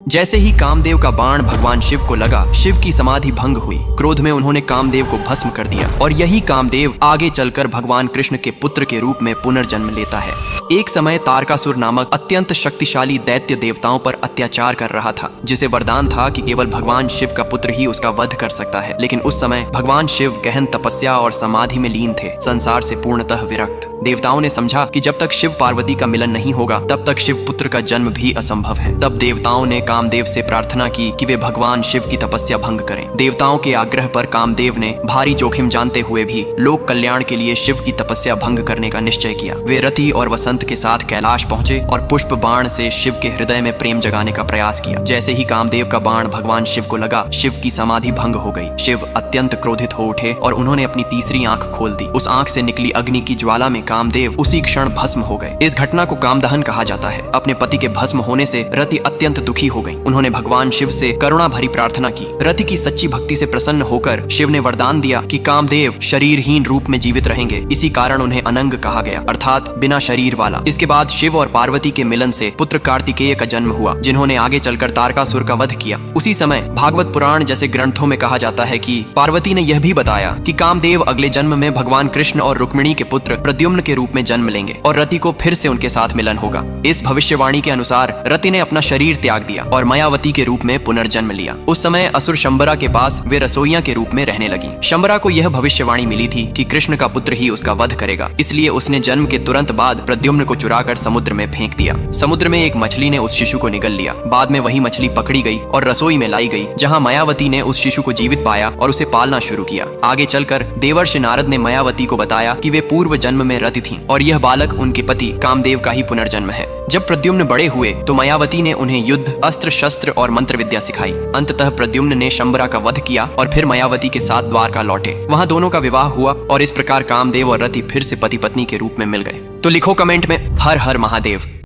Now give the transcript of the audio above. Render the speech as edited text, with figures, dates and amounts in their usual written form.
जैसे ही कामदेव का बाण भगवान शिव को लगा, शिव की समाधि भंग हुई। क्रोध में उन्होंने कामदेव को भस्म कर दिया और यही कामदेव आगे चलकर भगवान कृष्ण के पुत्र के रूप में पुनर्जन्म लेता है। एक समय तारकासुर नामक अत्यंत शक्तिशाली दैत्य देवताओं पर अत्याचार कर रहा था, जिसे वरदान था कि केवल भगवान शिव का पुत्र ही उसका वध कर सकता है। लेकिन उस समय भगवान शिव गहन तपस्या और समाधि में लीन थे, संसार से पूर्णतः विरक्त। देवताओं ने समझा कि जब तक शिव पार्वती का मिलन नहीं होगा तब तक शिव पुत्र का जन्म भी असंभव है। तब देवताओं ने कामदेव से प्रार्थना की कि वे भगवान शिव की तपस्या भंग करें। देवताओं के आग्रह पर कामदेव ने भारी जोखिम जानते हुए भी लोक कल्याण के लिए शिव की तपस्या भंग करने का निश्चय किया। वे रति और वसंत के साथ कैलाश पहुंचे और पुष्प बाण से शिव के हृदय में प्रेम जगाने का प्रयास किया। जैसे ही कामदेव का बाण भगवान शिव को लगा, शिव की समाधि भंग हो गई। शिव अत्यंत क्रोधित हो उठे और उन्होंने अपनी तीसरी आंख खोल दी। उस आंख से निकली अग्नि की ज्वाला में कामदेव उसी क्षण भस्म हो गए। इस घटना को कामदहन कहा जाता है। अपने पति के भस्म होने से रति अत्यंत दुखी हो गई। उन्होंने भगवान शिव से करुणा भरी प्रार्थना की। रति की सच्ची भक्ति से प्रसन्न होकर शिव ने वरदान दिया कि कामदेव शरीरहीन रूप में जीवित रहेंगे। इसी कारण उन्हें अनंग कहा गया, अर्थात बिना शरीर वाला। इसके बाद शिव और पार्वती के मिलन से पुत्र कार्तिकेय का जन्म हुआ, जिन्होंने आगे चलकर तारकासुर का वध किया। उसी समय भागवत पुराण जैसे ग्रंथों में कहा जाता है कि पार्वती ने यह भी बताया कि कामदेव अगले जन्म में भगवान कृष्ण और रुक्मिणी के पुत्र प्रद्युम्न के रूप में जन्म लेंगे और रति को फिर से उनके साथ मिलन होगा। इस भविष्यवाणी के अनुसार रति ने अपना शरीर त्याग दिया और मायावती के रूप में पुनर्जन्म लिया। उस समय असुर शंबरा के पास वे रसोइया के रूप में रहने लगी। शंबरा को यह भविष्यवाणी मिली थी कि कृष्ण का पुत्र ही उसका वध करेगा, इसलिए उसने जन्म के तुरंत बाद प्रद्युम्न को चुराकर समुद्र में फेंक दिया। समुद्र में एक मछली ने उस शिशु को निगल लिया। बाद में वही मछली पकड़ी गई और रसोई में लाई गई, जहाँ मायावती ने उस शिशु को जीवित पाया और उसे पालना शुरू किया। आगे चलकर देवर्षि नारद ने मायावती को बताया कि वे पूर्व जन्म में रति थीं और यह बालक उनके पति कामदेव का ही पुनर्जन्म है। जब प्रद्युम्न बड़े हुए तो मायावती ने उन्हें युद्ध, अस्त्र शस्त्र और मंत्र विद्या सिखाई। अंततः प्रद्युम्न ने शंबरा का वध किया और फिर मायावती के साथ द्वारका लौटे। वहां दोनों का विवाह हुआ और इस प्रकार कामदेव और रति फिर से पति पत्नी के रूप में मिल गए। तो लिखो कमेंट में हर हर महादेव।